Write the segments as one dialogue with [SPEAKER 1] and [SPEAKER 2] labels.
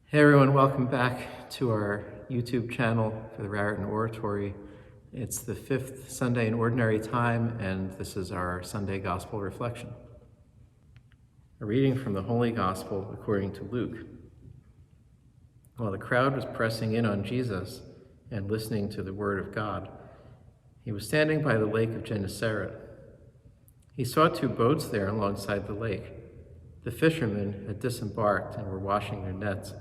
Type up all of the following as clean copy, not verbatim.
[SPEAKER 1] Hey everyone, welcome back to our YouTube channel for the Raritan Oratory. It's the fifth Sunday in Ordinary Time, and this is our Sunday Gospel Reflection. A reading from the Holy Gospel according to Luke. While the crowd was pressing in on Jesus and listening to the Word of God, he was standing by the lake of Gennesaret. He saw two boats there alongside the lake. The fishermen had disembarked and were washing their nets.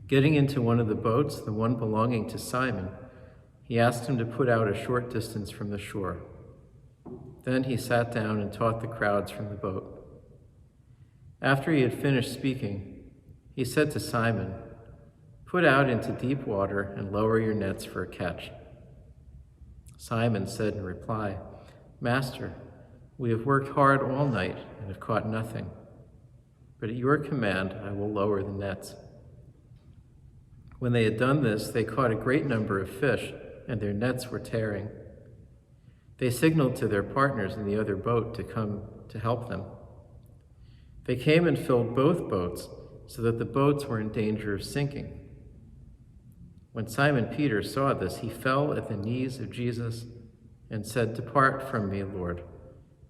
[SPEAKER 1] Getting into one of the boats, the one belonging to Simon, he asked him to put out a short distance from the shore. Then he sat down and taught the crowds from the boat. After he had finished speaking, he said to Simon, "Put out into deep water and lower your nets for a catch." Simon said in reply, "Master, we have worked hard all night and have caught nothing. But at your command, I will lower the nets." When they had done this, they caught a great number of fish, and their nets were tearing. They signaled to their partners in the other boat to come to help them. They came and filled both boats, so that the boats were in danger of sinking. When Simon Peter saw this, he fell at the knees of Jesus and said, "Depart from me, Lord,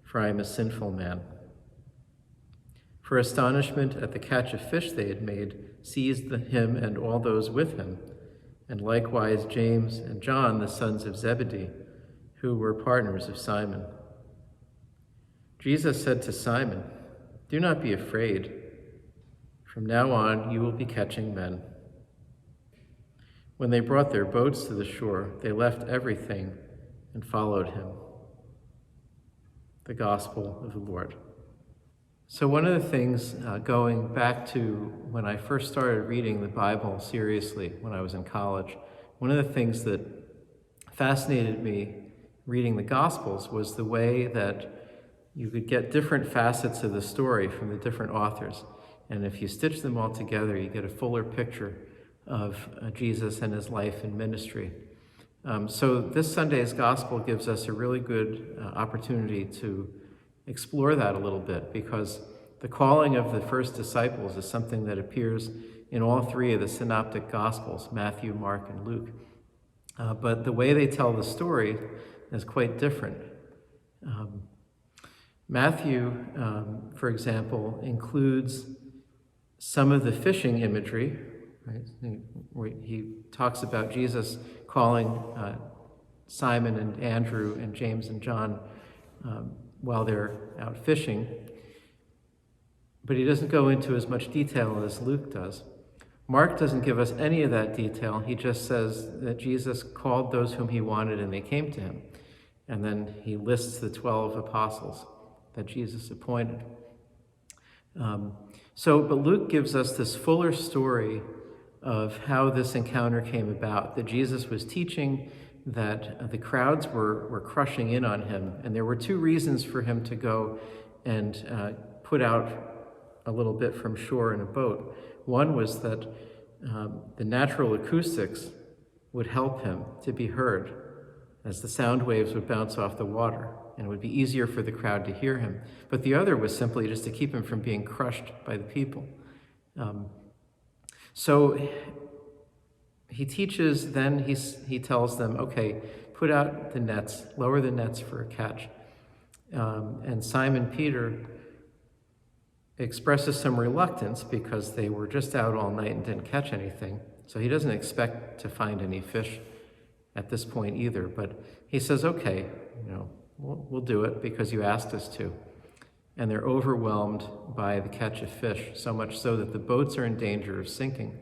[SPEAKER 1] for I am a sinful man." For astonishment at the catch of fish they had made seized him and all those with him, and likewise James and John, the sons of Zebedee, who were partners of Simon. Jesus said to Simon, "Do not be afraid. From now on you will be catching men." When they brought their boats to the shore, they left everything and followed him. The Gospel of the Lord. So one of the things, going back to when I first started reading the Bible seriously when I was in college, one of the things that fascinated me reading the Gospels was the way that you could get different facets of the story from the different authors. And if you stitch them all together, you get a fuller picture of Jesus and his life and ministry. So this Sunday's Gospel gives us a really good opportunity to explore that a little bit, because the calling of the first disciples is something that appears in all three of the synoptic Gospels, Matthew, Mark, and Luke. But the way they tell the story is quite different. Matthew, for example, includes some of the fishing imagery, right? Where he talks about Jesus calling Simon and Andrew and James and John while they're out fishing, but he doesn't go into as much detail as Luke does. Mark doesn't give us any of that detail. He just says that Jesus called those whom he wanted and they came to him. And then he lists the 12 apostles that Jesus appointed. But Luke gives us this fuller story of how this encounter came about, that Jesus was teaching, that the crowds were crushing in on him, and there were two reasons for him to go and put out a little bit from shore in a boat. One was that the natural acoustics would help him to be heard, as the sound waves would bounce off the water, and it would be easier for the crowd to hear him. But the other was simply just to keep him from being crushed by the people. So he teaches, then he tells them, okay, put out the nets, lower the nets for a catch. And Simon Peter expresses some reluctance because they were just out all night and didn't catch anything. So he doesn't expect to find any fish at this point either, but he says, okay, we'll do it because you asked us to. And they're overwhelmed by the catch of fish, so much so that the boats are in danger of sinking.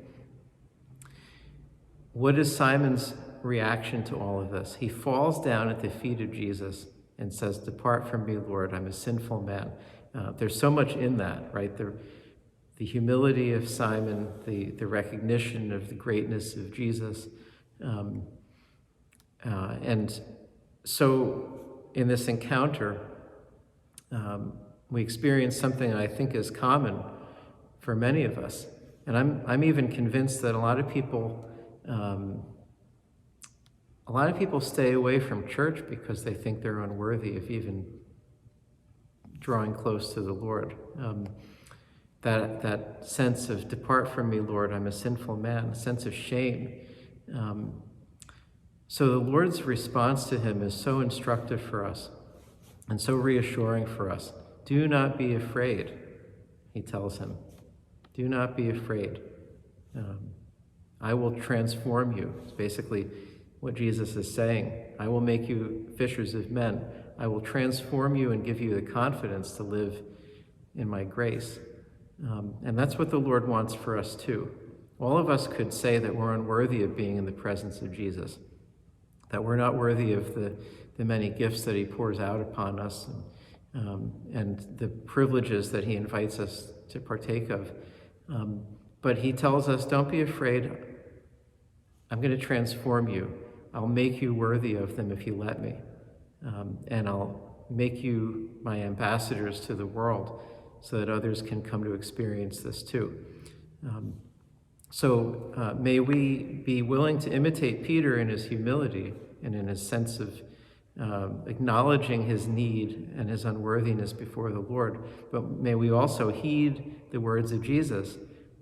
[SPEAKER 1] What is Simon's reaction to all of this? He falls down at the feet of Jesus and says, "Depart from me, Lord, I'm a sinful man." There's so much in that, right? The humility of Simon, the recognition of the greatness of Jesus. And so in this encounter, we experience something I think is common for many of us. And I'm even convinced that a lot of people stay away from church because they think they're unworthy of even drawing close to the Lord. that sense of, depart from me, Lord, I'm a sinful man, a sense of shame. So the Lord's response to him is so instructive for us and so reassuring for us. Do not be afraid, he tells him. Do not be afraid. I will transform you. It's basically what Jesus is saying. I will make you fishers of men. I will transform you and give you the confidence to live in my grace. And that's what the Lord wants for us too. All of us could say that we're unworthy of being in the presence of Jesus, that we're not worthy of the many gifts that he pours out upon us, and the privileges that he invites us to partake of. But he tells us, don't be afraid. I'm going to transform you. I'll make you worthy of them if you let me. And I'll make you my ambassadors to the world so that others can come to experience this too. So may we be willing to imitate Peter in his humility and in his sense of acknowledging his need and his unworthiness before the Lord. But may we also heed the words of Jesus,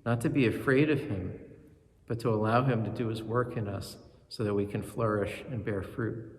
[SPEAKER 1] not to be afraid of him, but to allow him to do his work in us so that we can flourish and bear fruit.